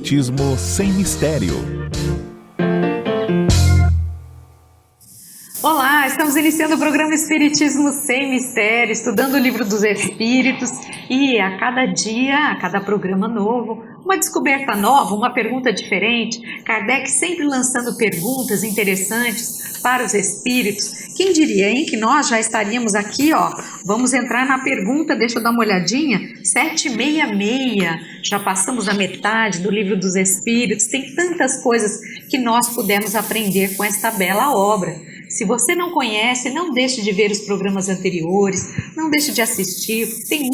Espiritismo sem mistério. Olá, estamos iniciando o programa Espiritismo Sem Mistério, estudando o Livro dos Espíritos e a cada dia, a cada programa novo, uma descoberta nova, uma pergunta diferente. Kardec sempre lançando perguntas interessantes para os espíritos. Quem diria, hein, que nós já estaríamos aqui, ó. Vamos entrar na pergunta, deixa eu dar uma olhadinha, 766. Já passamos a metade do Livro dos Espíritos, tem tantas coisas que nós pudemos aprender com esta bela obra. Se você não conhece, não deixe de ver os programas anteriores, não deixe de assistir, porque tem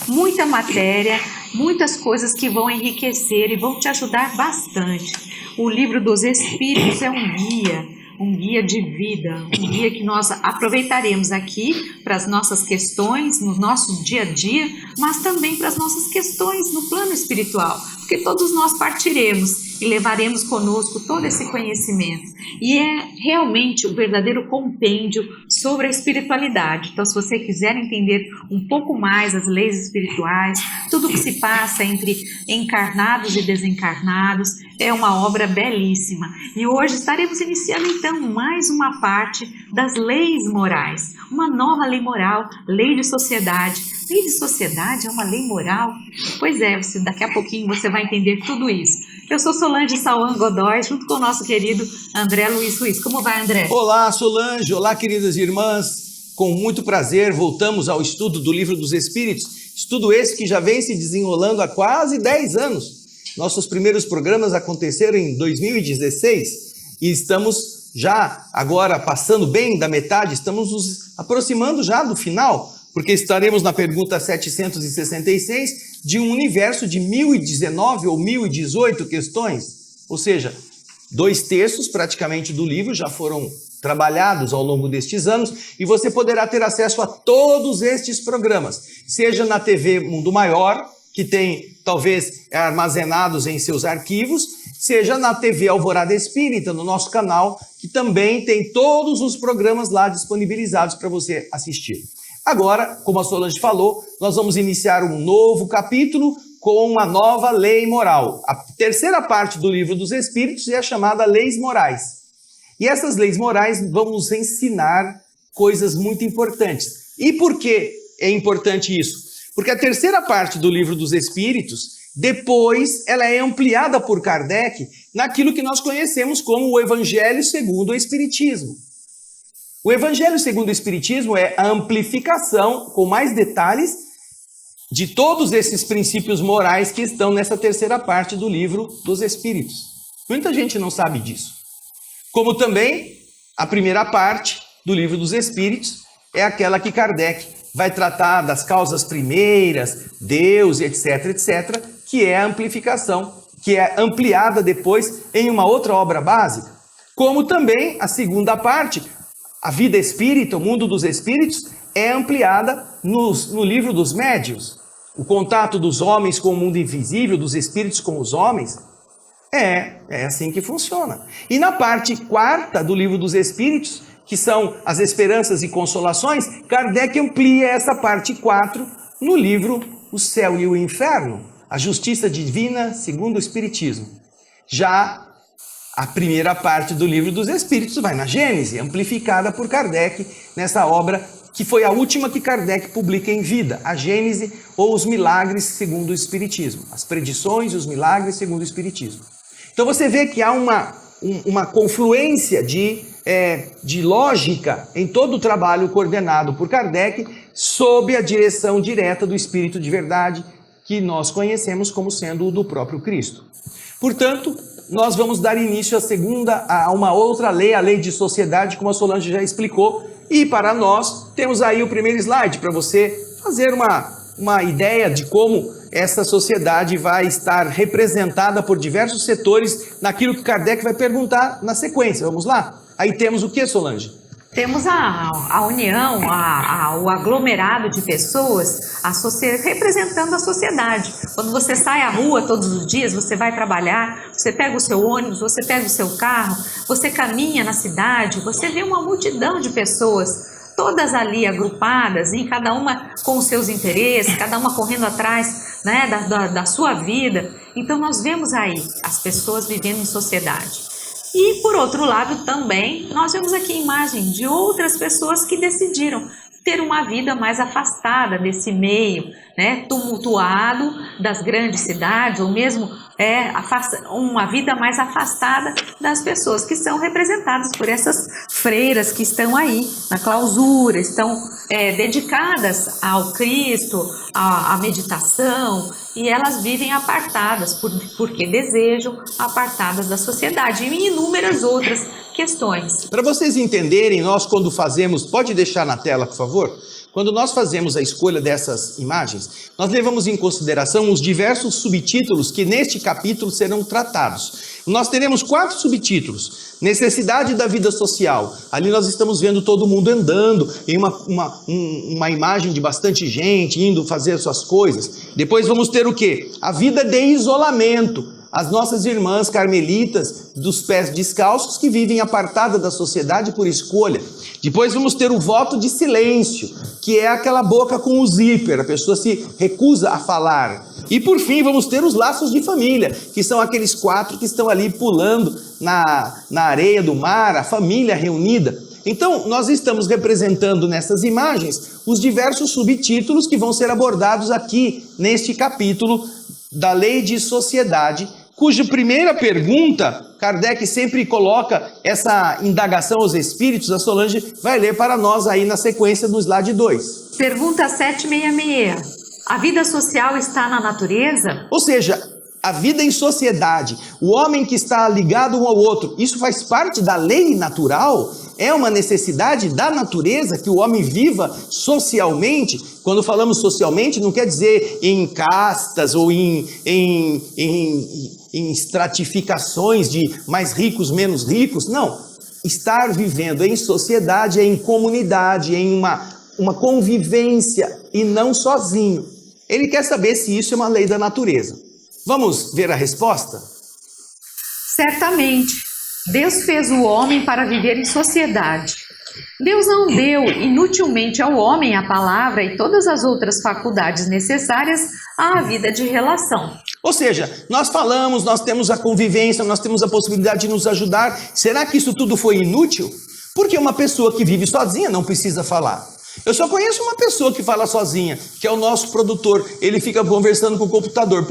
muita matéria, muitas coisas que vão enriquecer e vão te ajudar bastante. O Livro dos Espíritos é um guia de vida, um guia que nós aproveitaremos aqui para as nossas questões no nosso dia a dia, mas também para as nossas questões no plano espiritual, porque todos nós partiremos e levaremos conosco todo esse conhecimento. E é realmente o verdadeiro compêndio sobre a espiritualidade. Então, se você quiser entender um pouco mais as leis espirituais, tudo que se passa entre encarnados e desencarnados, é uma obra belíssima. E hoje estaremos iniciando então mais uma parte das leis morais. Uma nova lei moral, lei de sociedade. Lei de sociedade é uma lei moral? Pois é, daqui a pouquinho você vai entender tudo isso. Eu sou Solange Sauan Godoy, junto com o nosso querido André Luiz Ruiz. Como vai, André? Olá, Solange. Olá, queridas irmãs. Com muito prazer, voltamos ao estudo do Livro dos Espíritos. Estudo esse que já vem se desenrolando há quase 10 anos. Nossos primeiros programas aconteceram em 2016 e estamos já agora passando bem da metade, estamos nos aproximando já do final, porque estaremos na pergunta 766 de um universo de 1019 ou 1018 questões, ou seja, 2/3 praticamente do livro já foram trabalhados ao longo destes anos e você poderá ter acesso a todos estes programas, seja na TV Mundo Maior, que tem talvez armazenados em seus arquivos, seja na TV Alvorada Espírita, no nosso canal, que também tem todos os programas lá disponibilizados para você assistir. Agora, como a Solange falou, nós vamos iniciar um novo capítulo com uma nova lei moral. A terceira parte do Livro dos Espíritos é a chamada Leis Morais. E essas leis morais vão nos ensinar coisas muito importantes. E por que é importante isso? Porque a terceira parte do Livro dos Espíritos, depois ela é ampliada por Kardec naquilo que nós conhecemos como o Evangelho segundo o Espiritismo. O Evangelho segundo o Espiritismo é a amplificação, com mais detalhes, de todos esses princípios morais que estão nessa terceira parte do Livro dos Espíritos. Muita gente não sabe disso. Como também a primeira parte do Livro dos Espíritos é aquela que Kardec vai tratar das causas primeiras, Deus, etc., etc., que é a amplificação, que é ampliada depois em uma outra obra básica. Como também a segunda parte, a vida espírita, o mundo dos espíritos, é ampliada no Livro dos Médiuns. O contato dos homens com o mundo invisível, dos espíritos com os homens, é assim que funciona. E na parte quarta do Livro dos Espíritos, que são as esperanças e consolações, Kardec amplia essa parte 4 no livro O Céu e o Inferno, a justiça divina segundo o Espiritismo. Já a primeira parte do Livro dos Espíritos vai na Gênese, amplificada por Kardec nessa obra que foi a última que Kardec publica em vida, a Gênese ou os Milagres segundo o Espiritismo, as predições e os milagres segundo o Espiritismo. Então você vê que há uma confluência de lógica em todo o trabalho coordenado por Kardec sob a direção direta do Espírito de Verdade, que nós conhecemos como sendo o do próprio Cristo. Portanto, nós vamos dar início a uma outra lei, a lei de sociedade, como a Solange já explicou, e para nós temos aí o primeiro slide para você fazer uma ideia de como essa sociedade vai estar representada por diversos setores naquilo que Kardec vai perguntar na sequência. Vamos lá? Aí temos o que, Solange? Temos a união, o aglomerado de pessoas representando a sociedade. Quando você sai à rua todos os dias, você vai trabalhar, você pega o seu ônibus, você pega o seu carro, você caminha na cidade, você vê uma multidão de pessoas todas ali agrupadas, e cada uma com os seus interesses, cada uma correndo atrás, né, da sua vida. Então nós vemos aí as pessoas vivendo em sociedade. E por outro lado também, nós vemos aqui a imagem de outras pessoas que decidiram ter uma vida mais afastada desse meio, né, tumultuado das grandes cidades, ou mesmo uma vida mais afastada das pessoas que são representadas por essas freiras que estão aí na clausura, estão dedicadas ao Cristo, à meditação, e elas vivem apartadas, porque desejam, apartadas da sociedade, e inúmeras outras questões. Para vocês entenderem, nós quando fazemos, pode deixar na tela, por favor? Quando nós fazemos a escolha dessas imagens, nós levamos em consideração os diversos subtítulos que neste capítulo serão tratados. Nós teremos 4 subtítulos. Necessidade da vida social. Ali nós estamos vendo todo mundo andando em uma imagem de bastante gente indo fazer suas coisas. Depois vamos ter o quê? A vida de isolamento. As nossas irmãs carmelitas dos pés descalços que vivem apartadas da sociedade por escolha. Depois vamos ter o voto de silêncio, que é aquela boca com o zíper, a pessoa se recusa a falar. E por fim vamos ter os laços de família, que são aqueles 4 que estão ali pulando na areia do mar, a família reunida. Então nós estamos representando nessas imagens os diversos subtítulos que vão ser abordados aqui neste capítulo da Lei de Sociedade, cuja primeira pergunta, Kardec sempre coloca essa indagação aos espíritos. A Solange vai ler para nós aí na sequência do slide 2. Pergunta 766. A vida social está na natureza? Ou seja, a vida em sociedade, o homem que está ligado um ao outro, isso faz parte da lei natural? É uma necessidade da natureza que o homem viva socialmente? Quando falamos socialmente, não quer dizer em castas ou em estratificações de mais ricos, menos ricos. Não. Estar vivendo em sociedade é em comunidade, em uma convivência e não sozinho. Ele quer saber se isso é uma lei da natureza. Vamos ver a resposta? Certamente. Deus fez o homem para viver em sociedade. Deus não deu inutilmente ao homem a palavra e todas as outras faculdades necessárias à vida de relação. Ou seja, nós falamos, nós temos a convivência, nós temos a possibilidade de nos ajudar. Será que isso tudo foi inútil? Porque uma pessoa que vive sozinha não precisa falar. Eu só conheço uma pessoa que fala sozinha, que é o nosso produtor. Ele fica conversando com o computador. O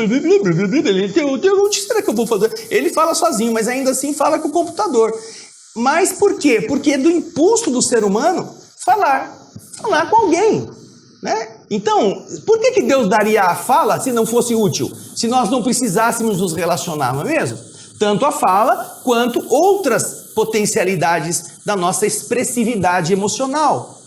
que será que eu vou fazer? Ele fala sozinho, mas ainda assim fala com o computador. Mas por quê? Porque é do impulso do ser humano falar com alguém, né? Então, por que Deus daria a fala se não fosse útil? Se nós não precisássemos nos relacionar, não é mesmo? Tanto a fala quanto outras potencialidades da nossa expressividade emocional.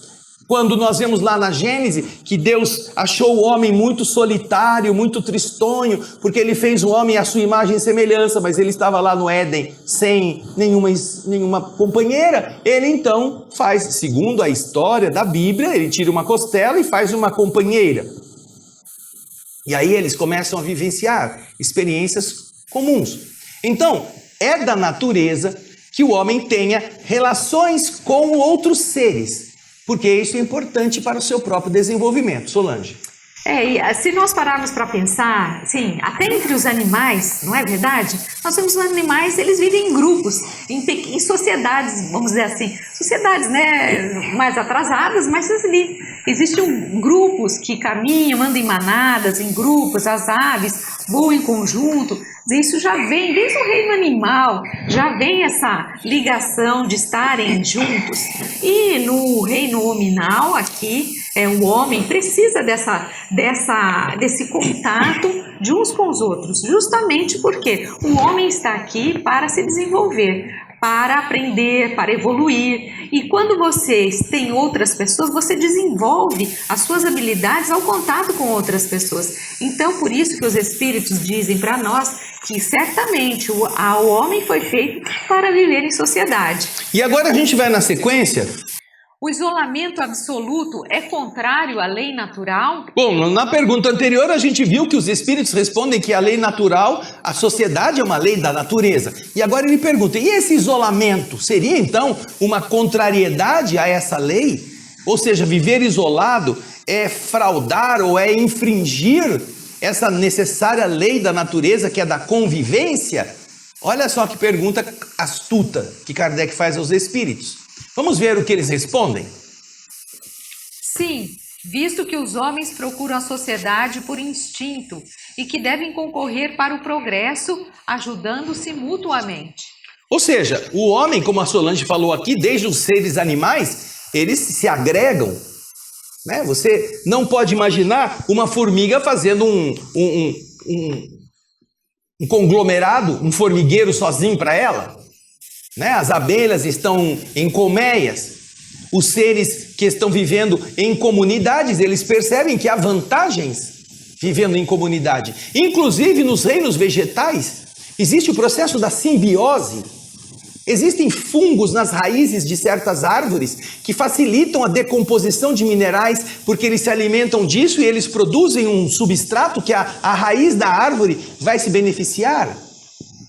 Quando nós vemos lá na Gênesis que Deus achou o homem muito solitário, muito tristonho, porque ele fez o homem à sua imagem e semelhança, mas ele estava lá no Éden sem nenhuma companheira, ele então faz, segundo a história da Bíblia, ele tira uma costela e faz uma companheira. E aí eles começam a vivenciar experiências comuns. Então, é da natureza que o homem tenha relações com outros seres, porque isso é importante para o seu próprio desenvolvimento. Solange. E se nós pararmos para pensar, sim, até entre os animais, não é verdade? Nós temos os animais, eles vivem em grupos, em sociedades, vamos dizer assim, sociedades, né, mais atrasadas, mas ali existem grupos que caminham, andam em manadas, em grupos, as aves voam em conjunto. Isso já vem, desde o reino animal, já vem essa ligação de estarem juntos. E no reino hominal, aqui, o homem precisa desse contato de uns com os outros, justamente porque o homem está aqui para se desenvolver, para aprender, para evoluir. E quando vocês têm outras pessoas, você desenvolve as suas habilidades ao contato com outras pessoas. Então, por isso que os espíritos dizem para nós que certamente o homem foi feito para viver em sociedade. E agora a gente vai na sequência. O isolamento absoluto é contrário à lei natural? Bom, na pergunta anterior a gente viu que os espíritos respondem que a lei natural, a sociedade é uma lei da natureza. E agora ele pergunta, e esse isolamento seria então uma contrariedade a essa lei? Ou seja, viver isolado é fraudar ou é infringir essa necessária lei da natureza, que é da convivência? Olha só que pergunta astuta que Kardec faz aos espíritos. Vamos ver o que eles respondem? Sim, visto que os homens procuram a sociedade por instinto e que devem concorrer para o progresso, ajudando-se mutuamente. Ou seja, o homem, como a Solange falou aqui, desde os seres animais, eles se agregam, né? Você não pode imaginar uma formiga fazendo um conglomerado, um formigueiro sozinho para ela, né? As abelhas estão em colmeias. Os seres que estão vivendo em comunidades, eles percebem que há vantagens vivendo em comunidade. Inclusive nos reinos vegetais, existe o processo da simbiose. Existem fungos nas raízes de certas árvores que facilitam a decomposição de minerais, porque eles se alimentam disso e eles produzem um substrato que a raiz da árvore vai se beneficiar.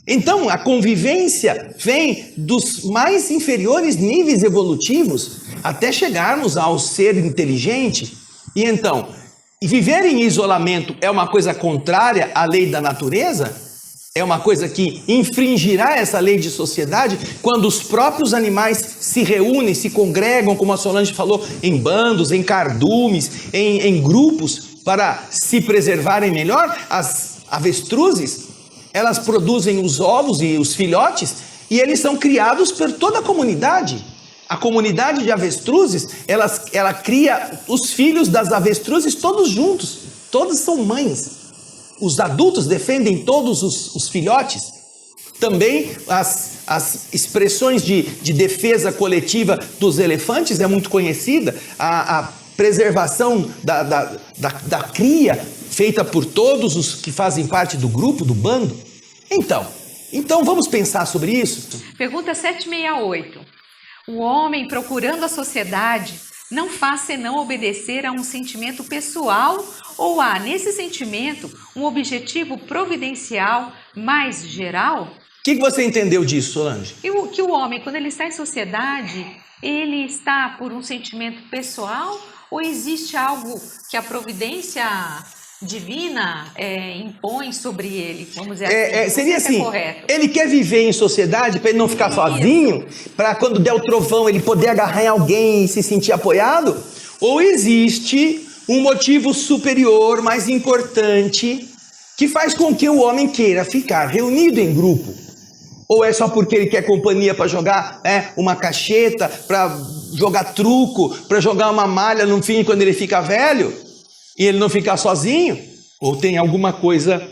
Então, a convivência vem dos mais inferiores níveis evolutivos até chegarmos ao ser inteligente. E então, viver em isolamento é uma coisa contrária à lei da natureza? É uma coisa que infringirá essa lei de sociedade quando os próprios animais se reúnem, se congregam, como a Solange falou, em bandos, em cardumes, em grupos, para se preservarem melhor. As avestruzes, elas produzem os ovos e os filhotes e eles são criados por toda a comunidade. A comunidade de avestruzes, ela cria os filhos das avestruzes todos juntos, todos são mães. Os adultos defendem todos os filhotes. Também as expressões de defesa coletiva dos elefantes é muito conhecida. A preservação da cria feita por todos os que fazem parte do grupo, do bando. Então vamos pensar sobre isso? Pergunta 768. O homem, procurando a sociedade, não faz senão obedecer a um sentimento pessoal ou há, nesse sentimento, um objetivo providencial mais geral? O que você entendeu disso, Solange? Que o homem, quando ele está em sociedade, ele está por um sentimento pessoal ou existe algo que a providência divina impõe sobre ele? Vamos dizer assim. Seria assim, correto. Ele quer viver em sociedade para ele não ficar sozinho, para quando der o trovão ele poder agarrar em alguém e se sentir apoiado? Ou existe um motivo superior, mais importante, que faz com que o homem queira ficar reunido em grupo? Ou é só porque ele quer companhia para jogar uma cacheta, para jogar truco, para jogar uma malha no fim quando ele fica velho e ele não ficar sozinho? Ou tem alguma coisa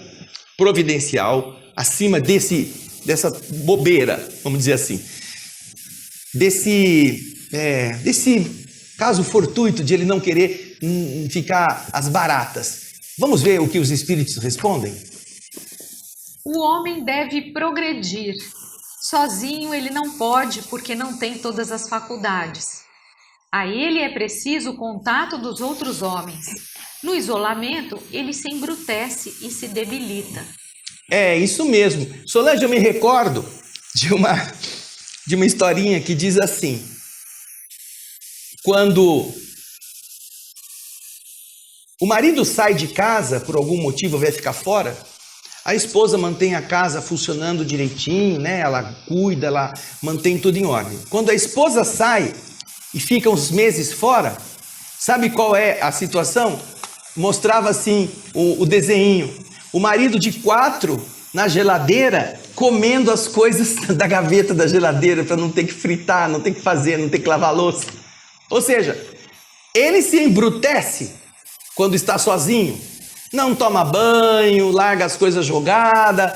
providencial acima dessa bobeira, vamos dizer assim, desse caso fortuito de ele não querer ficar às baratas? Vamos ver o que os espíritos respondem? O homem deve progredir. Sozinho ele não pode, porque não tem todas as faculdades. A ele é preciso o contato dos outros homens. No isolamento, ele se embrutece e se debilita. É, isso mesmo. Solange, eu me recordo de uma historinha que diz assim: quando o marido sai de casa, por algum motivo vai ficar fora, a esposa mantém a casa funcionando direitinho, né? Ela cuida, ela mantém tudo em ordem. Quando a esposa sai e fica uns meses fora, sabe qual é a situação? Mostrava assim o desenho. O marido de 4 na geladeira, comendo as coisas da gaveta da geladeira para não ter que fritar, não ter que fazer, não ter que lavar a louça. Ou seja, ele se embrutece quando está sozinho. Não toma banho, larga as coisas jogadas.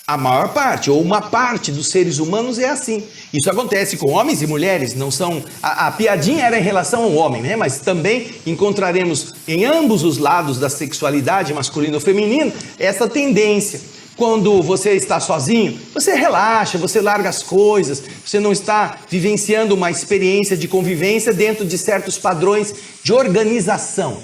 A maior parte, ou uma parte dos seres humanos é assim. Isso acontece com homens e mulheres, não são... A piadinha era em relação ao homem, né? Mas também encontraremos em ambos os lados da sexualidade, masculino ou feminino, essa tendência. Quando você está sozinho, você relaxa, você larga as coisas, você não está vivenciando uma experiência de convivência dentro de certos padrões de organização.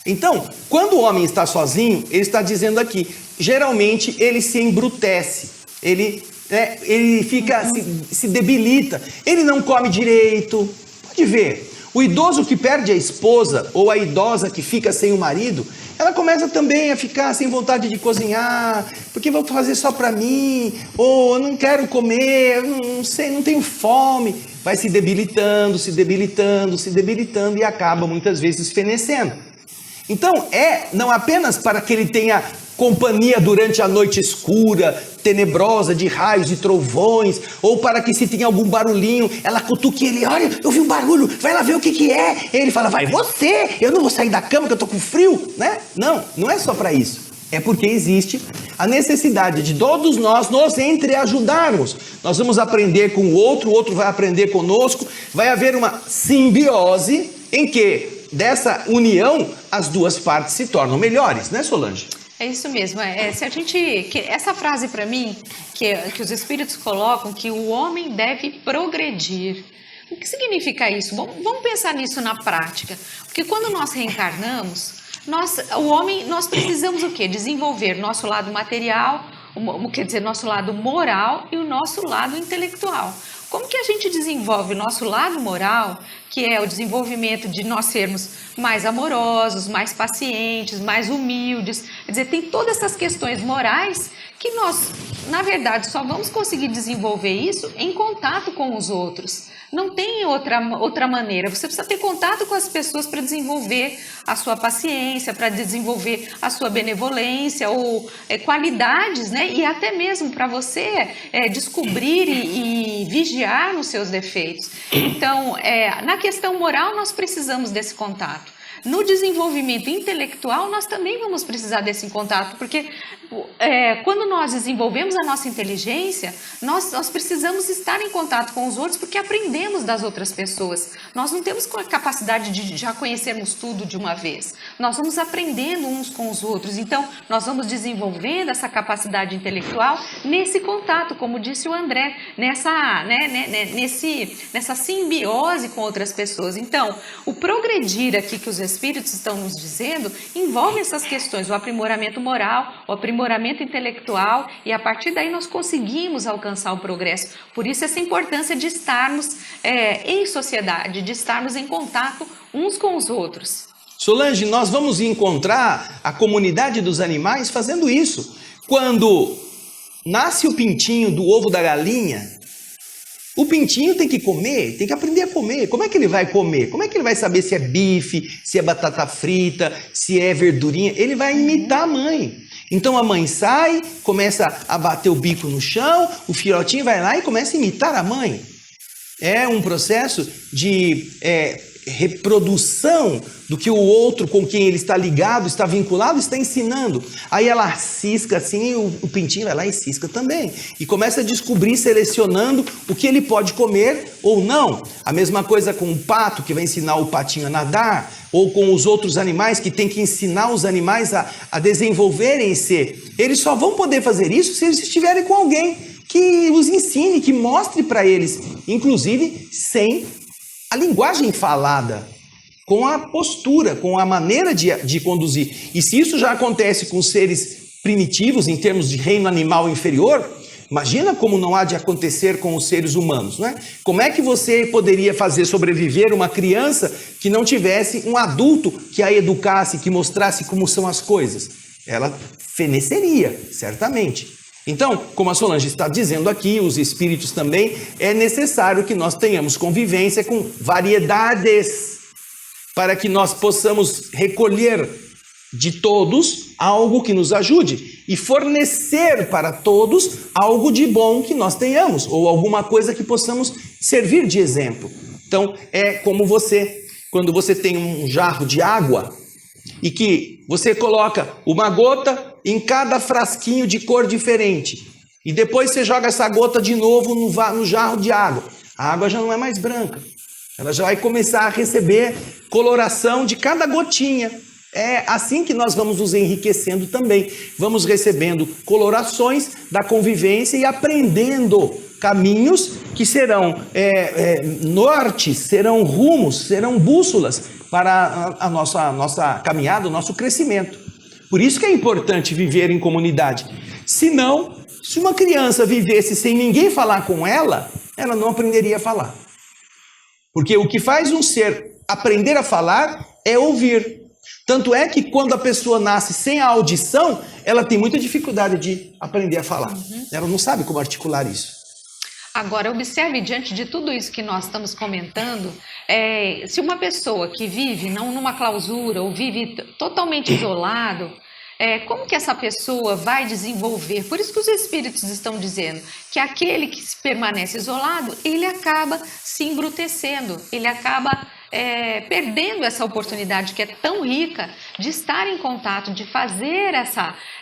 Então, quando o homem está sozinho, ele está dizendo aqui, geralmente ele se embrutece, ele fica, se debilita, ele não come direito. Pode ver, O idoso que perde a esposa ou a idosa que fica sem o marido, ela começa também a ficar sem vontade de cozinhar, porque vou fazer só para mim, ou eu não quero comer, eu não sei, não tenho fome. Vai se debilitando, se debilitando, se debilitando e acaba muitas vezes fenecendo. Então não apenas para que ele tenha companhia durante a noite escura, tenebrosa, de raios e trovões, ou para que se tem algum barulhinho, ela cutuque ele, olha, eu vi um barulho, vai lá ver o que é. Ele fala, vai você, eu não vou sair da cama que eu tô com frio, né? Não é só para isso. É porque existe a necessidade de todos nós nos entreajudarmos. Nós vamos aprender com o outro vai aprender conosco, vai haver uma simbiose em que dessa união as duas partes se tornam melhores, né, Solange? É isso mesmo. Essa frase para mim, que os espíritos colocam, que o homem deve progredir. O que significa isso? Vamos pensar nisso na prática. Porque quando nós reencarnamos, nós precisamos o quê? Desenvolver nosso lado material, quer dizer, nosso lado moral e o nosso lado intelectual. Como que a gente desenvolve o nosso lado moral, que é o desenvolvimento de nós sermos mais amorosos, mais pacientes, mais humildes? Quer dizer, tem todas essas questões morais que nós, na verdade, só vamos conseguir desenvolver isso em contato com os outros. Não tem outra maneira. Você precisa ter contato com as pessoas para desenvolver a sua paciência, para desenvolver a sua benevolência ou qualidades, né? E até mesmo para você descobrir e vigiar os seus defeitos. Então, na questão moral, nós precisamos desse contato. No desenvolvimento intelectual, nós também vamos precisar desse contato, porque quando nós desenvolvemos a nossa inteligência, nós precisamos estar em contato com os outros, porque aprendemos das outras pessoas. Nós não temos a capacidade de já conhecermos tudo de uma vez. Nós vamos aprendendo uns com os outros. Então, nós vamos desenvolvendo essa capacidade intelectual nesse contato, como disse o André, nessa simbiose com outras pessoas. Então, o progredir aqui que os espíritos estão nos dizendo envolve essas questões, o aprimoramento moral, o aprimoramento intelectual, e a partir daí nós conseguimos alcançar o progresso. Por isso essa importância de estarmos em sociedade, de estarmos em contato uns com os outros. Solange, nós vamos encontrar a comunidade dos animais fazendo isso. Quando nasce o pintinho do ovo da galinha, o pintinho tem que comer, tem que aprender a comer. Como é que ele vai comer? Como é que ele vai saber se é bife, se é batata frita, se é verdurinha? Ele vai imitar a mãe. Então a mãe sai, começa a bater o bico no chão, o filhotinho vai lá e começa a imitar a mãe. É um processo de reprodução do que o outro com quem ele está ligado, está vinculado, está ensinando. Aí ela cisca assim e o pintinho vai lá e cisca também. E começa a descobrir, selecionando o que ele pode comer ou não. A mesma coisa com o pato, que vai ensinar o patinho a nadar, ou com os outros animais, que tem que ensinar os animais a desenvolverem-se. Eles só vão poder fazer isso se eles estiverem com alguém que os ensine, que mostre para eles, inclusive sem a linguagem falada, com a postura, com a maneira de conduzir. E se isso já acontece com seres primitivos, em termos de reino animal inferior, imagina como não há de acontecer com os seres humanos, não é? Como é que você poderia fazer sobreviver uma criança que não tivesse um adulto que a educasse, que mostrasse como são as coisas? Ela feneceria, certamente. Então, como a Solange está dizendo aqui, os espíritos também, é necessário que nós tenhamos convivência com variedades, para que nós possamos recolher de todos algo que nos ajude e fornecer para todos algo de bom que nós tenhamos, ou alguma coisa que possamos servir de exemplo. Então, é como quando você tem um jarro de água e que você coloca uma gota em cada frasquinho de cor diferente, e depois você joga essa gota de novo no jarro de água, a água já não é mais branca, ela já vai começar a receber coloração de cada gotinha. É assim que nós vamos nos enriquecendo também, vamos recebendo colorações da convivência e aprendendo caminhos que serão nortes, serão rumos, serão bússolas para a nossa caminhada, o nosso crescimento. Por isso que é importante viver em comunidade. Senão, se uma criança vivesse sem ninguém falar com ela, ela não aprenderia a falar. Porque o que faz um ser aprender a falar é ouvir. Tanto é que quando a pessoa nasce sem a audição, ela tem muita dificuldade de aprender a falar. Ela não sabe como articular isso. Agora, observe, diante de tudo isso que nós estamos comentando, se uma pessoa que vive não numa clausura ou vive totalmente isolado, como que essa pessoa vai desenvolver? Por isso que os espíritos estão dizendo que aquele que permanece isolado, ele acaba se embrutecendo, ele acaba perdendo essa oportunidade que é tão rica de estar em contato, de fazer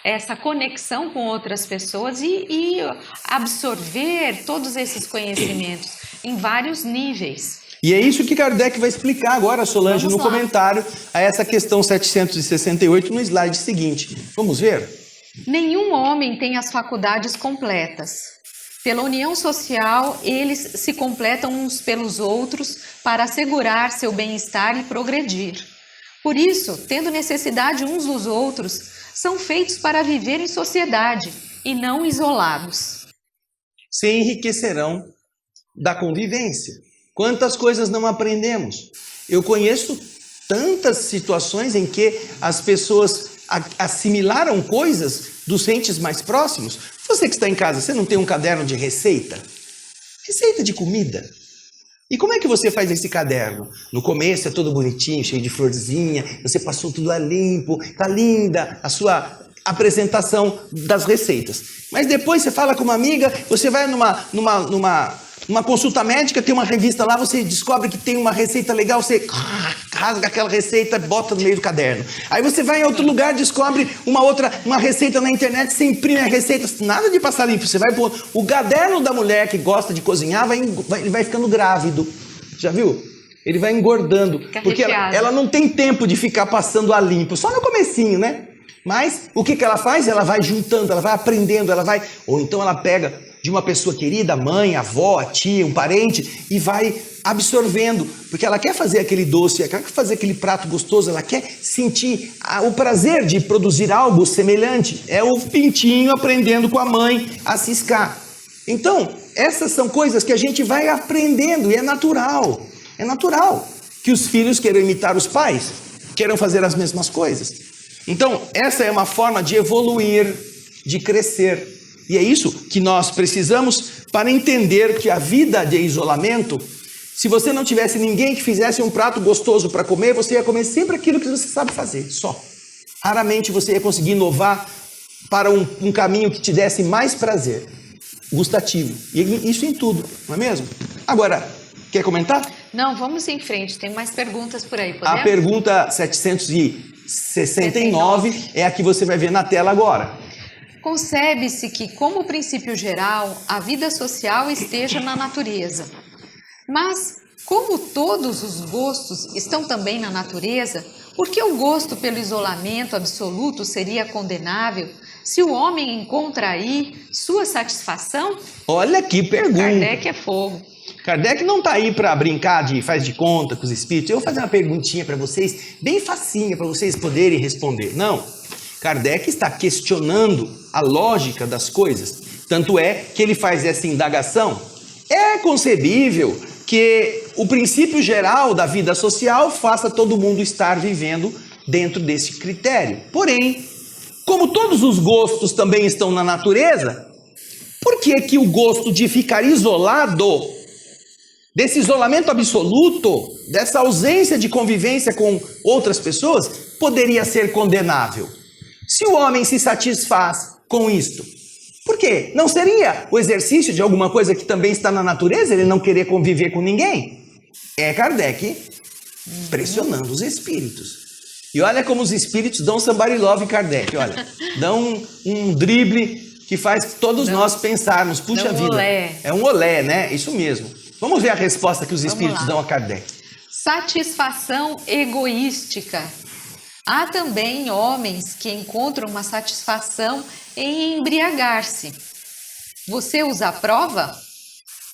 essa conexão com outras pessoas e absorver todos esses conhecimentos em vários níveis. E é isso que Kardec vai explicar agora, Solange, no comentário a essa questão 768 no slide seguinte. Vamos ver? Nenhum homem tem as faculdades completas. Pela união social, eles se completam uns pelos outros para assegurar seu bem-estar e progredir. Por isso, tendo necessidade uns dos outros, são feitos para viver em sociedade e não isolados. Se enriquecerão da convivência. Quantas coisas não aprendemos? Eu conheço tantas situações em que as pessoas assimilaram coisas dos entes mais próximos. Você que está em casa, você não tem um caderno de receita? Receita de comida. E como é que você faz esse caderno? No começo é todo bonitinho, cheio de florzinha, você passou tudo lá limpo, tá linda a sua apresentação das receitas. Mas depois você fala com uma amiga, você vai numa consulta médica, tem uma revista lá, você descobre que tem uma receita legal, você rasga aquela receita e bota no meio do caderno. Aí você vai em outro lugar, descobre uma receita na internet, você imprime a receita, nada de passar limpo, você vai pôr o caderno da mulher que gosta de cozinhar, ele vai ficando grávido, já viu? Ele vai engordando, porque ela não tem tempo de ficar passando a limpo, só no comecinho, né? Mas o que ela faz? Ela vai juntando, ela vai aprendendo, ou então ela pega de uma pessoa querida, a mãe, a avó, a tia, um parente, e vai absorvendo, porque ela quer fazer aquele doce, ela quer fazer aquele prato gostoso, ela quer sentir o prazer de produzir algo semelhante. É o pintinho aprendendo com a mãe a ciscar. Então, essas são coisas que a gente vai aprendendo e é natural. É natural que os filhos queiram imitar os pais, queiram fazer as mesmas coisas. Então, essa é uma forma de evoluir, de crescer. E é isso que nós precisamos para entender que a vida de isolamento, se você não tivesse ninguém que fizesse um prato gostoso para comer, você ia comer sempre aquilo que você sabe fazer, só. Raramente você ia conseguir inovar para um caminho que te desse mais prazer gustativo. E isso em tudo, não é mesmo? Agora, quer comentar? Não, vamos em frente, tem mais perguntas por aí, podemos? A pergunta 769 é a que você vai ver na tela agora. Concebe-se que, como princípio geral, a vida social esteja na natureza. Mas, como todos os gostos estão também na natureza, por que o gosto pelo isolamento absoluto seria condenável se o homem encontra aí sua satisfação? Olha que pergunta! Kardec é fogo. Kardec não está aí para brincar de faz de conta com os espíritos. Eu vou fazer uma perguntinha para vocês, bem facinha, para vocês poderem responder. Não. Kardec está questionando a lógica das coisas. Tanto é que ele faz essa indagação. É concebível que o princípio geral da vida social faça todo mundo estar vivendo dentro desse critério. Porém, como todos os gostos também estão na natureza, por que o gosto de ficar isolado, desse isolamento absoluto, dessa ausência de convivência com outras pessoas, poderia ser condenável? Se o homem se satisfaz com isto, por quê? Não seria o exercício de alguma coisa que também está na natureza, ele não querer conviver com ninguém? É Kardec pressionando os espíritos. E olha como os espíritos dão somebody love Kardec, olha. Dão um drible que faz todos nós pensarmos, puxa vida. Olé. É um olé, né? Isso mesmo. Vamos ver a resposta que os espíritos dão a Kardec. Satisfação egoística. Há também homens que encontram uma satisfação em embriagar-se. Você os aprova?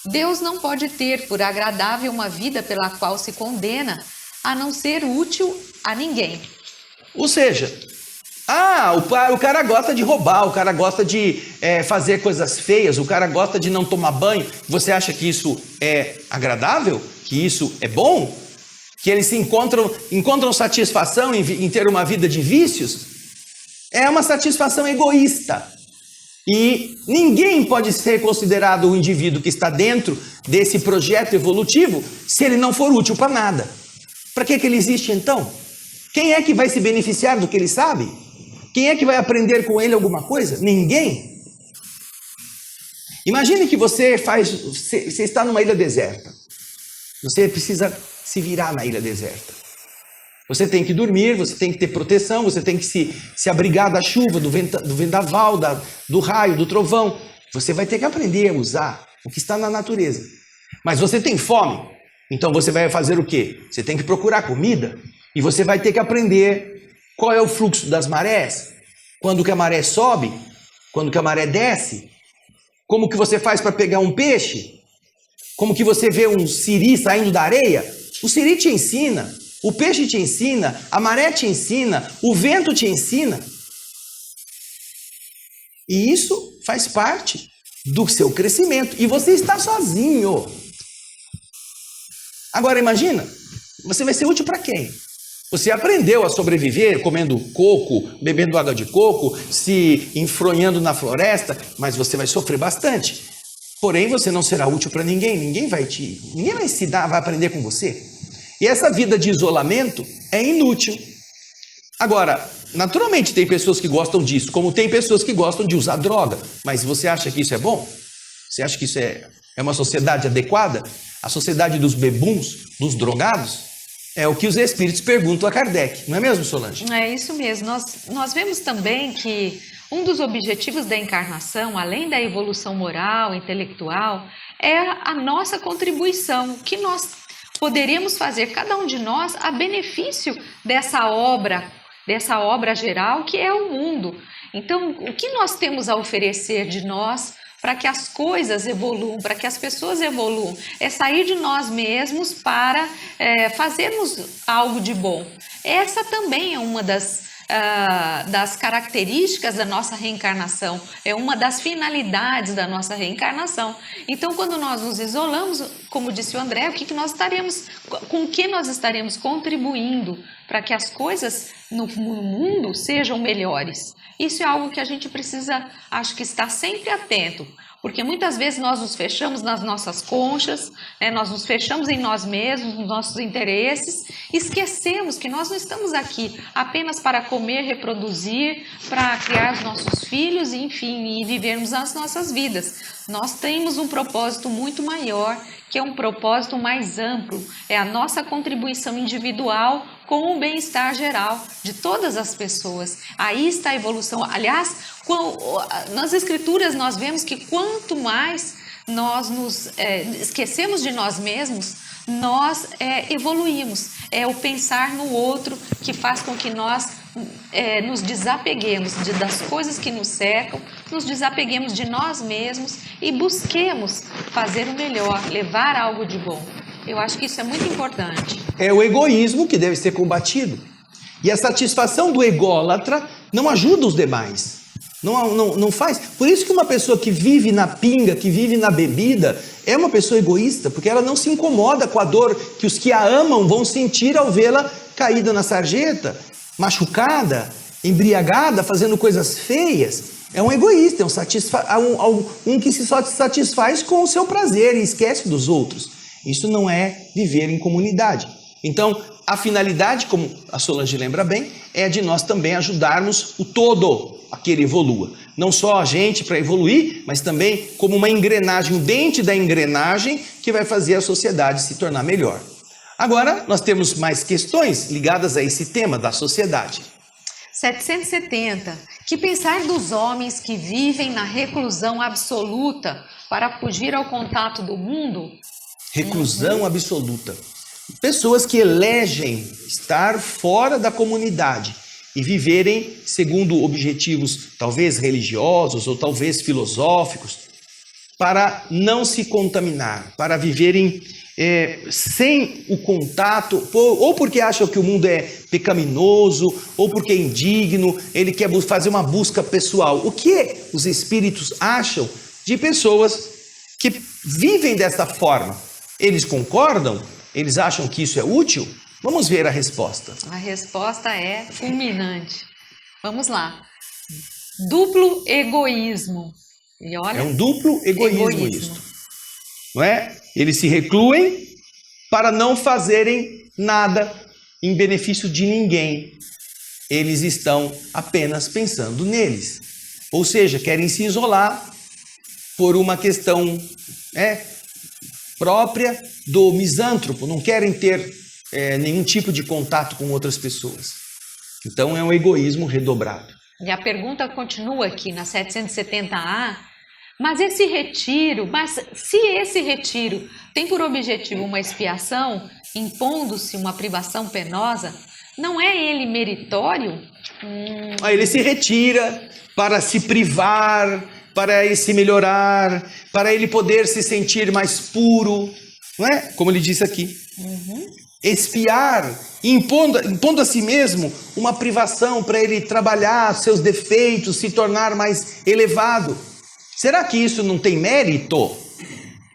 Deus não pode ter por agradável uma vida pela qual se condena, a não ser útil a ninguém. Ou seja, o cara gosta de roubar, o cara gosta de fazer coisas feias, o cara gosta de não tomar banho. Você acha que isso é agradável? Que isso é bom? que eles encontram satisfação em ter uma vida de vícios, é uma satisfação egoísta. E ninguém pode ser considerado um indivíduo que está dentro desse projeto evolutivo se ele não for útil para nada. Para que ele existe então? Quem é que vai se beneficiar do que ele sabe? Quem é que vai aprender com ele alguma coisa? Ninguém. Imagine que você está numa ilha deserta. Você precisa se virar na ilha deserta. Você tem que dormir, você tem que ter proteção, você tem que se abrigar da chuva, do vendaval, do raio, do trovão. Você vai ter que aprender a usar o que está na natureza. Mas você tem fome, então você vai fazer o quê? Você tem que procurar comida e você vai ter que aprender qual é o fluxo das marés, quando que a maré sobe, quando que a maré desce, como que você faz para pegar um peixe, como que você vê um siri saindo da areia. O siri te ensina. O peixe te ensina, a maré te ensina, o vento te ensina. E isso faz parte do seu crescimento. E você está sozinho. Agora imagina, você vai ser útil para quem? Você aprendeu a sobreviver comendo coco, bebendo água de coco, se enfronhando na floresta, mas você vai sofrer bastante. Porém, você não será útil para ninguém. Ninguém vai ensinar, vai aprender com você. E essa vida de isolamento é inútil. Agora, naturalmente tem pessoas que gostam disso, como tem pessoas que gostam de usar droga. Mas você acha que isso é bom? Você acha que isso é uma sociedade adequada? A sociedade dos bebuns, dos drogados? É o que os espíritos perguntam a Kardec, não é mesmo, Solange? É isso mesmo. Nós vemos também que um dos objetivos da encarnação, além da evolução moral, intelectual, é a nossa contribuição, que nós poderemos fazer, cada um de nós, a benefício dessa obra geral que é o mundo. Então, o que nós temos a oferecer de nós para que as coisas evoluam, para que as pessoas evoluam? É sair de nós mesmos para fazermos algo de bom. Essa também é uma das características da nossa reencarnação, é uma das finalidades da nossa reencarnação. Então, quando nós nos isolamos, como disse o André, com o que nós estaremos contribuindo para que as coisas no mundo sejam melhores? Isso é algo que a gente precisa, acho que, estar sempre atento. Porque muitas vezes nós nos fechamos nas nossas conchas, né? Nós nos fechamos em nós mesmos, nos nossos interesses, esquecemos que nós não estamos aqui apenas para comer, reproduzir, para criar os nossos filhos, enfim, e vivermos as nossas vidas. Nós temos um propósito muito maior, que é um propósito mais amplo, é a nossa contribuição individual com o bem-estar geral de todas as pessoas. Aí está a evolução. Aliás, nas escrituras nós vemos que quanto mais nós nos esquecemos de nós mesmos, nós evoluímos. É o pensar no outro que faz com que nós nos desapeguemos das coisas que nos cercam, nos desapeguemos de nós mesmos e busquemos fazer o melhor, levar algo de bom. Eu acho que isso é muito importante. É o egoísmo que deve ser combatido. E a satisfação do ególatra não ajuda os demais. Não faz. Por isso que uma pessoa que vive na pinga, que vive na bebida, é uma pessoa egoísta, porque ela não se incomoda com a dor que os que a amam vão sentir ao vê-la caída na sarjeta, machucada, embriagada, fazendo coisas feias. É um egoísta, um que só se satisfaz com o seu prazer e esquece dos outros. Isso não é viver em comunidade. Então, a finalidade, como a Solange lembra bem, é de nós também ajudarmos o todo a que ele evolua. Não só a gente para evoluir, mas também como uma engrenagem, um dente da engrenagem que vai fazer a sociedade se tornar melhor. Agora, nós temos mais questões ligadas a esse tema da sociedade. 770. Que pensar dos homens que vivem na reclusão absoluta para fugir ao contato do mundo? Reclusão absoluta. Pessoas que elegem estar fora da comunidade e viverem segundo objetivos talvez religiosos ou talvez filosóficos, para não se contaminar, para viverem sem o contato, ou porque acham que o mundo é pecaminoso, ou porque é indigno, ele quer fazer uma busca pessoal. O que os espíritos acham de pessoas que vivem dessa forma? Eles concordam? Eles acham que isso é útil? Vamos ver a resposta. A resposta é fulminante. Vamos lá. Duplo egoísmo. E olha, É um duplo egoísmo isto. Não é? Eles se recluem para não fazerem nada em benefício de ninguém. Eles estão apenas pensando neles. Ou seja, querem se isolar por uma questão própria do misântropo. Não querem ter nenhum tipo de contato com outras pessoas. Então é um egoísmo redobrado. E a pergunta continua aqui na 770A. Mas se esse retiro tem por objetivo uma expiação, impondo-se uma privação penosa, não é ele meritório? Ele se retira para se privar, para ele se melhorar, para ele poder se sentir mais puro, não é? Como ele disse aqui. Expiar, impondo a si mesmo uma privação para ele trabalhar seus defeitos, se tornar mais elevado. Será que isso não tem mérito?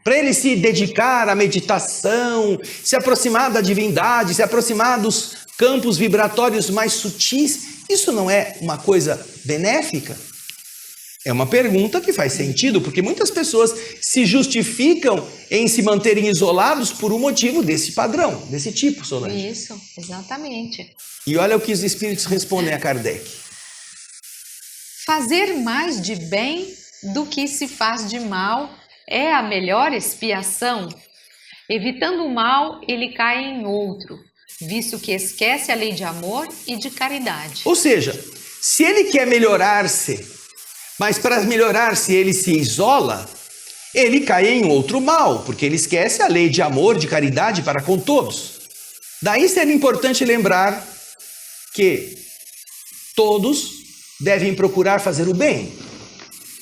Para ele se dedicar à meditação, se aproximar da divindade, se aproximar dos campos vibratórios mais sutis, isso não é uma coisa benéfica? É uma pergunta que faz sentido, porque muitas pessoas se justificam em se manterem isolados por um motivo desse padrão, desse tipo, Solange. Isso, exatamente. E olha o que os espíritos respondem a Kardec. Fazer mais de bem do que se faz de mal é a melhor expiação. Evitando o mal, ele cai em outro, visto que esquece a lei de amor e de caridade. Ou seja, se ele quer melhorar-se, mas para melhorar-se ele se isola, ele cai em outro mal, porque ele esquece a lei de amor, de caridade para com todos. Daí seria importante lembrar que todos devem procurar fazer o bem.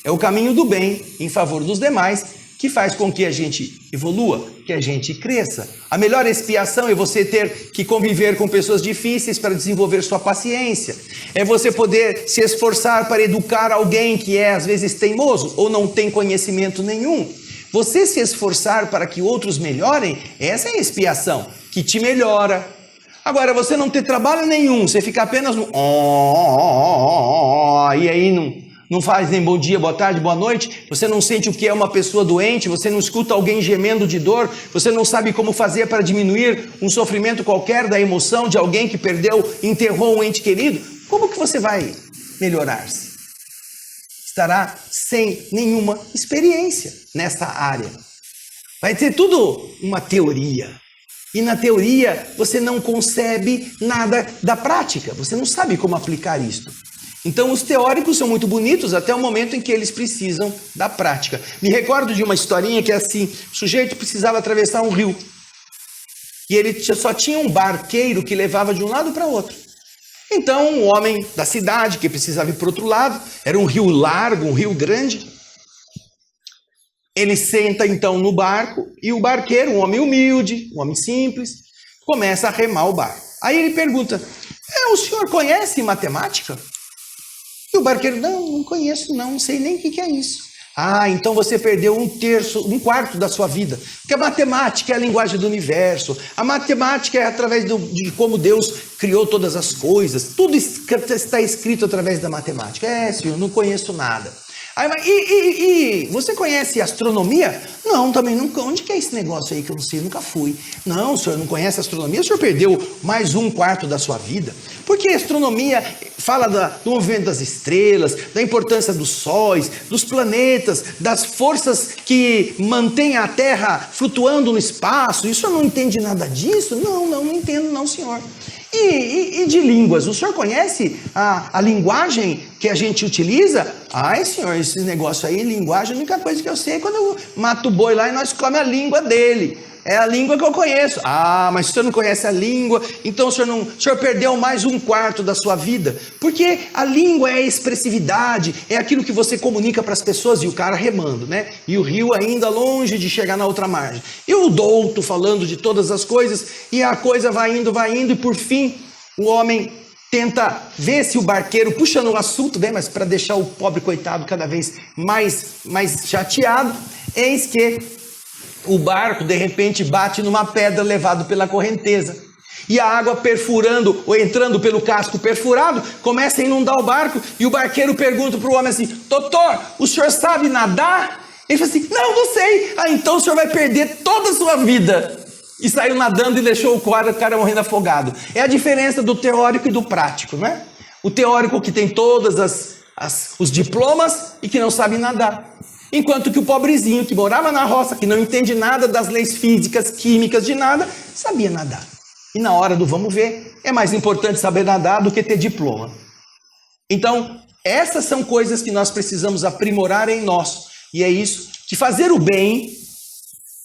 É o caminho do bem em favor dos demais que faz com que a gente evolua, que a gente cresça. A melhor expiação é você ter que conviver com pessoas difíceis para desenvolver sua paciência. É você poder se esforçar para educar alguém que é às vezes teimoso ou não tem conhecimento nenhum. Você se esforçar para que outros melhorem, essa é a expiação que te melhora. Agora, você não ter trabalho nenhum, você fica apenas no e aí não faz nem bom dia, boa tarde, boa noite, você não sente o que é uma pessoa doente, você não escuta alguém gemendo de dor, você não sabe como fazer para diminuir um sofrimento qualquer da emoção de alguém que enterrou um ente querido, como que você vai melhorar-se? Estará sem nenhuma experiência nessa área. Vai ter tudo uma teoria. E na teoria você não concebe nada da prática, você não sabe como aplicar isto. Então os teóricos são muito bonitos até o momento em que eles precisam da prática. Me recordo de uma historinha que é assim, o sujeito precisava atravessar um rio. E ele só tinha um barqueiro que levava de um lado para o outro. Então um homem da cidade que precisava ir para o outro lado, era um rio largo, um rio grande. Ele senta então no barco e o barqueiro, um homem humilde, um homem simples, começa a remar o barco. Aí ele pergunta, o senhor conhece matemática? E o barqueiro, não conheço não sei nem o que é isso. Então você perdeu um quarto da sua vida. Porque a matemática é a linguagem do universo. A matemática é através de como Deus criou todas as coisas. Tudo está escrito através da matemática. Senhor, não conheço nada. E você conhece astronomia? Não, também nunca. Onde que é esse negócio aí que eu não sei? Nunca fui. Não, o senhor não conhece astronomia? O senhor perdeu mais um quarto da sua vida? Porque a astronomia fala do movimento das estrelas, da importância dos sóis, dos planetas, das forças que mantêm a Terra flutuando no espaço. E o senhor não entende nada disso? Não entendo não, senhor. E de línguas? O senhor conhece a linguagem que a gente utiliza? Senhor, esse negócio aí, linguagem, a única coisa que eu sei é quando eu mato o boi lá e nós comemos a língua dele. É a língua que eu conheço. Mas o senhor não conhece a língua, então o senhor perdeu mais um quarto da sua vida. Porque a língua é a expressividade, é aquilo que você comunica para as pessoas, e o cara remando, né? E o rio ainda longe de chegar na outra margem. E o douto falando de todas as coisas, e a coisa vai indo, e por fim, o homem tenta ver se o barqueiro, puxando o assunto, mas para deixar o pobre coitado cada vez mais chateado, eis que o barco, de repente, bate numa pedra levado pela correnteza. e a água perfurando ou entrando pelo casco perfurado, começa a inundar o barco e o barqueiro pergunta para o homem assim: doutor, o senhor sabe nadar? Ele fala assim: não sei. Ah, então o senhor vai perder toda a sua vida. E saiu nadando e deixou o cara morrendo afogado. É a diferença do teórico e do prático, não é? O teórico que tem todos os diplomas e que não sabe nadar. Enquanto que o pobrezinho que morava na roça, que não entende nada das leis físicas, químicas, de nada, sabia nadar. E na hora do vamos ver, é mais importante saber nadar do que ter diploma. Então, essas são coisas que nós precisamos aprimorar em nós. E é isso, que fazer o bem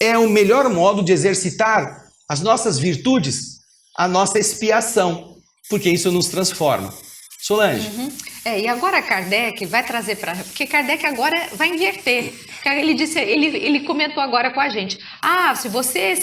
é o melhor modo de exercitar as nossas virtudes, a nossa expiação, porque isso nos transforma. Solange. E agora Kardec vai trazer para... Porque Kardec agora vai inverter. Ele comentou agora com a gente. Se você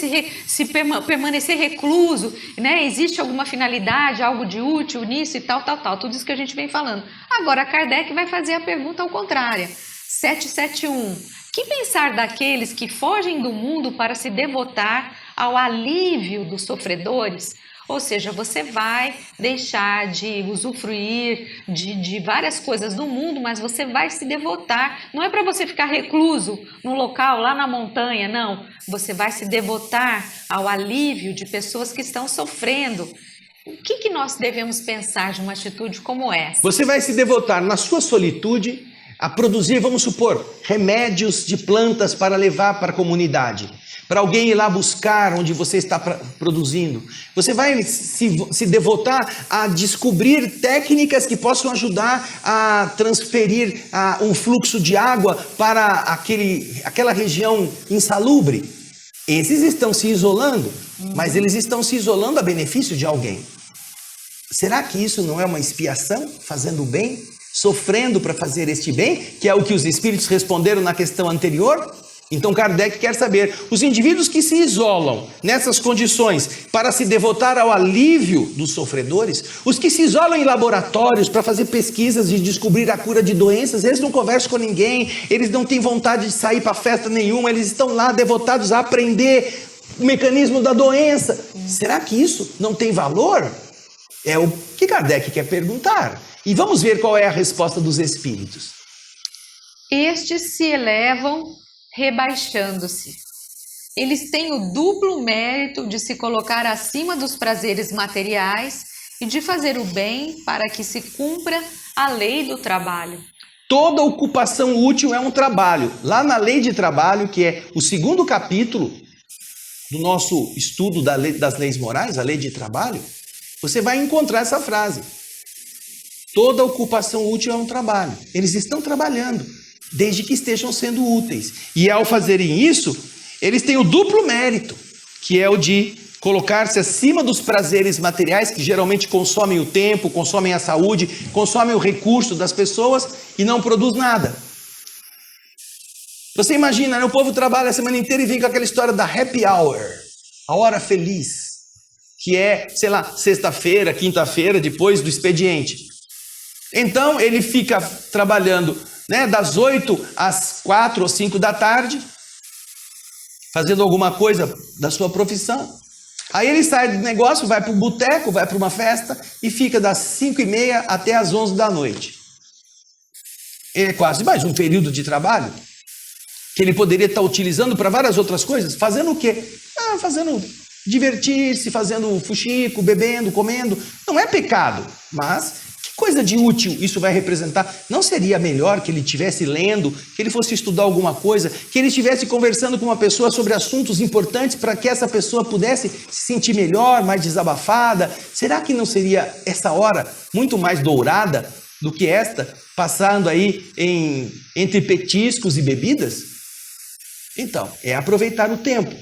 permanecer recluso, né, existe alguma finalidade, algo de útil nisso e tal. Tudo isso que a gente vem falando. Agora Kardec vai fazer a pergunta ao contrário. 771. Que pensar daqueles que fogem do mundo para se devotar ao alívio dos sofredores? Ou seja, você vai deixar de usufruir de várias coisas do mundo, mas você vai se devotar. Não é para você ficar recluso num local lá na montanha, não. Você vai se devotar ao alívio de pessoas que estão sofrendo. O que nós devemos pensar de uma atitude como essa? Você vai se devotar na sua solitude a produzir, vamos supor, remédios de plantas para levar para a comunidade. Para alguém ir lá buscar onde você está produzindo. Você vai se devotar a descobrir técnicas que possam ajudar a transferir um fluxo de água para aquela região insalubre. Esses estão se isolando, mas eles estão se isolando a benefício de alguém. Será que isso não é uma expiação, fazendo o bem, sofrendo para fazer este bem, que é o que os espíritos responderam na questão anterior? Então Kardec quer saber, os indivíduos que se isolam nessas condições para se devotar ao alívio dos sofredores, os que se isolam em laboratórios para fazer pesquisas e descobrir a cura de doenças, eles não conversam com ninguém, eles não têm vontade de sair para festa nenhuma, eles estão lá devotados a aprender o mecanismo da doença. Será que isso não tem valor? É o que Kardec quer perguntar. E vamos ver qual é a resposta dos espíritos. Estes se elevam rebaixando-se. Eles têm o duplo mérito de se colocar acima dos prazeres materiais e de fazer o bem para que se cumpra a lei do trabalho. Toda ocupação útil é um trabalho. Lá na Lei de Trabalho, que é o segundo capítulo do nosso estudo das leis morais, a Lei de Trabalho, você vai encontrar essa frase. Toda ocupação útil é um trabalho. Eles estão trabalhando, desde que estejam sendo úteis. E ao fazerem isso, eles têm o duplo mérito, que é o de colocar-se acima dos prazeres materiais, que geralmente consomem o tempo, consomem a saúde, consomem o recurso das pessoas e não produz nada. Você imagina, né? O povo trabalha a semana inteira e vem com aquela história da happy hour, a hora feliz, que é, sei lá, sexta-feira, quinta-feira, depois do expediente. Então ele fica trabalhando, né, das 8 às 4 ou 5 da tarde, fazendo alguma coisa da sua profissão. Aí ele sai do negócio, vai para o boteco, vai para uma festa e fica das 5h30 até as 11 da noite. É quase mais um período de trabalho que ele poderia estar utilizando para várias outras coisas. Fazendo o quê? Fazendo divertir-se, fazendo fuxico, bebendo, comendo. Não é pecado, mas que coisa de útil isso vai representar? Não seria melhor que ele estivesse lendo, que ele fosse estudar alguma coisa, que ele estivesse conversando com uma pessoa sobre assuntos importantes para que essa pessoa pudesse se sentir melhor, mais desabafada? Será que não seria essa hora muito mais dourada do que esta, passando aí entre petiscos e bebidas? Então, é aproveitar o tempo.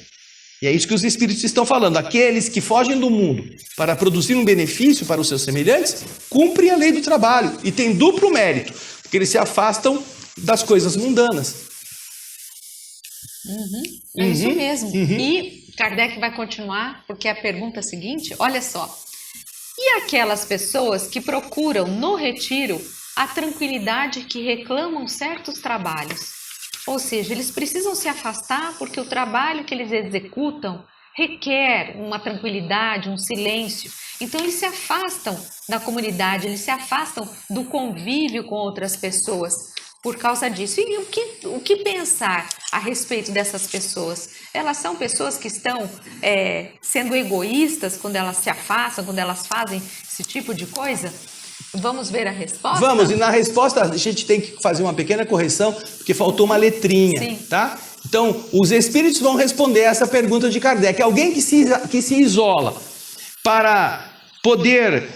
E é isso que os espíritos estão falando. Aqueles que fogem do mundo para produzir um benefício para os seus semelhantes, cumprem a lei do trabalho e têm duplo mérito, porque eles se afastam das coisas mundanas. É isso mesmo. E Kardec vai continuar, porque a pergunta seguinte, olha só. E aquelas pessoas que procuram no retiro a tranquilidade que reclamam certos trabalhos? Ou seja, eles precisam se afastar porque o trabalho que eles executam requer uma tranquilidade, um silêncio. Então eles se afastam da comunidade, eles se afastam do convívio com outras pessoas por causa disso. E o que pensar a respeito dessas pessoas? Elas são pessoas que estão sendo egoístas quando elas se afastam, quando elas fazem esse tipo de coisa? Vamos ver a resposta? Vamos, e na resposta a gente tem que fazer uma pequena correção, porque faltou uma letrinha, Sim. tá? Então, os espíritos vão responder essa pergunta de Kardec. Alguém que se isola para poder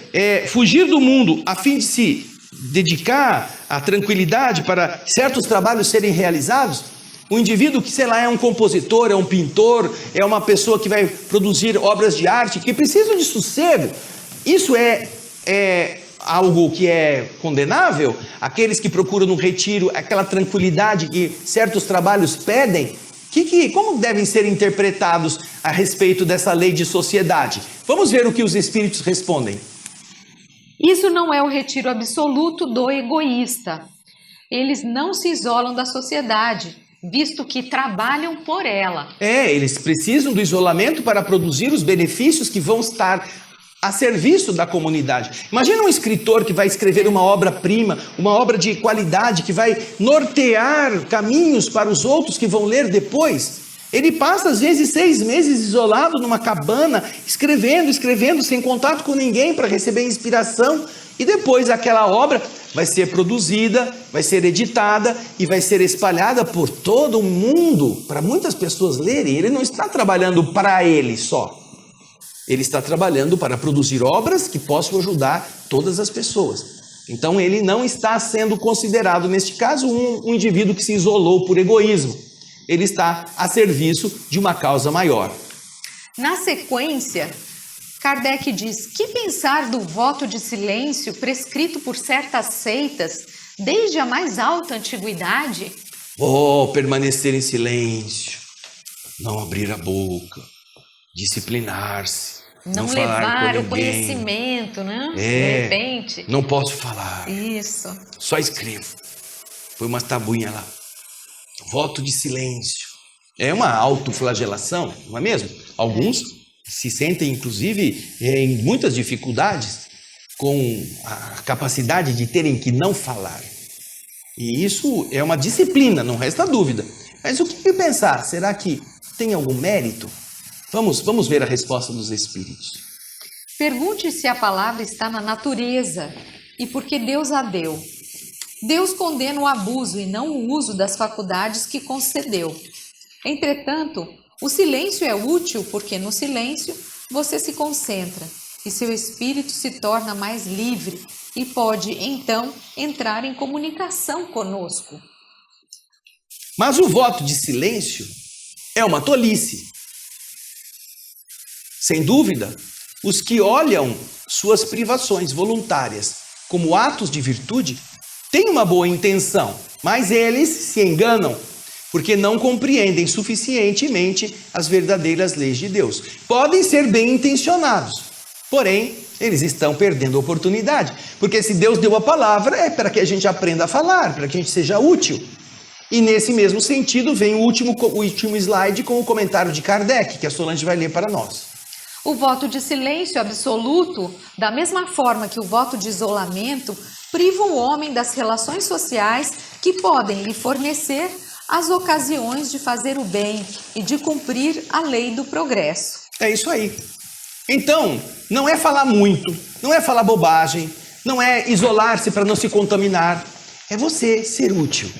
fugir do mundo a fim de se dedicar à tranquilidade para certos trabalhos serem realizados, um indivíduo que, sei lá, é um compositor, é um pintor, é uma pessoa que vai produzir obras de arte, que precisam de sossego, isso é algo que é condenável? Aqueles que procuram no retiro aquela tranquilidade que certos trabalhos pedem, como devem ser interpretados a respeito dessa lei de sociedade? Vamos ver o que os espíritos respondem. Isso não é o retiro absoluto do egoísta. Eles não se isolam da sociedade, visto que trabalham por ela. Eles precisam do isolamento para produzir os benefícios que vão estar a serviço da comunidade. Imagina um escritor que vai escrever uma obra-prima, uma obra de qualidade, que vai nortear caminhos para os outros que vão ler depois. Ele passa, às vezes, 6 meses isolado numa cabana, escrevendo, sem contato com ninguém para receber inspiração. E depois aquela obra vai ser produzida, vai ser editada e vai ser espalhada por todo o mundo para muitas pessoas lerem. Ele não está trabalhando para ele só. Ele está trabalhando para produzir obras que possam ajudar todas as pessoas. Então ele não está sendo considerado, neste caso, um indivíduo que se isolou por egoísmo. Ele está a serviço de uma causa maior. Na sequência, Kardec diz: que pensar do voto de silêncio prescrito por certas seitas desde a mais alta antiguidade? Permanecer em silêncio, não abrir a boca, disciplinar-se, não falar levar com o ninguém. conhecimento, né? De repente. Não posso falar. Isso. Só escrevo. Põe umas tabuinhas lá. Voto de silêncio. É uma autoflagelação, não é mesmo? Alguns se sentem, inclusive, em muitas dificuldades com a capacidade de terem que não falar. E isso é uma disciplina, não resta dúvida. Mas o que pensar? Será que tem algum mérito? Vamos ver a resposta dos espíritos. Pergunte se a palavra está na natureza e por que Deus a deu. Deus condena o abuso e não o uso das faculdades que concedeu. Entretanto, o silêncio é útil porque no silêncio você se concentra e seu espírito se torna mais livre e pode, então, entrar em comunicação conosco. Mas o voto de silêncio é uma tolice. Sem dúvida, os que olham suas privações voluntárias como atos de virtude têm uma boa intenção, mas eles se enganam, porque não compreendem suficientemente as verdadeiras leis de Deus. Podem ser bem intencionados, porém, eles estão perdendo a oportunidade, porque se Deus deu a palavra, é para que a gente aprenda a falar, para que a gente seja útil. E nesse mesmo sentido, vem o último slide com o comentário de Kardec, que a Solange vai ler para nós. O voto de silêncio absoluto, da mesma forma que o voto de isolamento, priva o homem das relações sociais que podem lhe fornecer as ocasiões de fazer o bem e de cumprir a lei do progresso. É isso aí. Então, não é falar muito, não é falar bobagem, não é isolar-se para não se contaminar. É você ser útil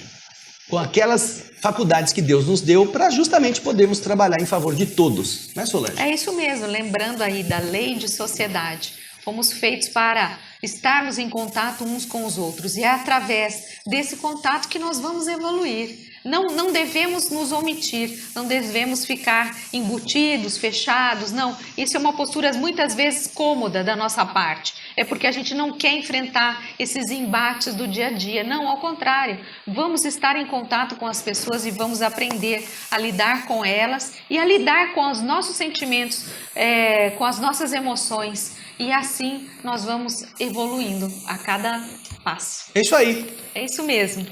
com aquelas faculdades que Deus nos deu para justamente podermos trabalhar em favor de todos. Não é, Solange? É isso mesmo, lembrando aí da lei de sociedade. Fomos feitos para estarmos em contato uns com os outros e é através desse contato que nós vamos evoluir. Não devemos nos omitir, não devemos ficar embutidos, fechados, não. Isso é uma postura muitas vezes cômoda da nossa parte. É porque a gente não quer enfrentar esses embates do dia a dia. Não, ao contrário, vamos estar em contato com as pessoas e vamos aprender a lidar com elas e a lidar com os nossos sentimentos, com as nossas emoções. E assim nós vamos evoluindo a cada passo. É isso aí. É isso mesmo.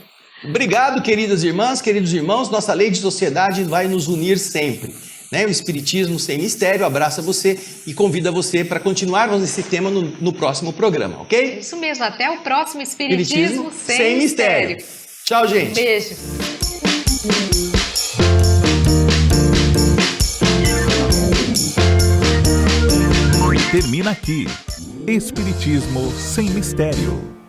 Obrigado, queridas irmãs, queridos irmãos. Nossa lei de sociedade vai nos unir sempre. né? O Espiritismo Sem Mistério abraça você e convida você para continuarmos esse tema no próximo programa, ok? Isso mesmo, até o próximo Espiritismo Sem Mistério. Tchau, gente. Beijo. Termina aqui. Espiritismo Sem Mistério.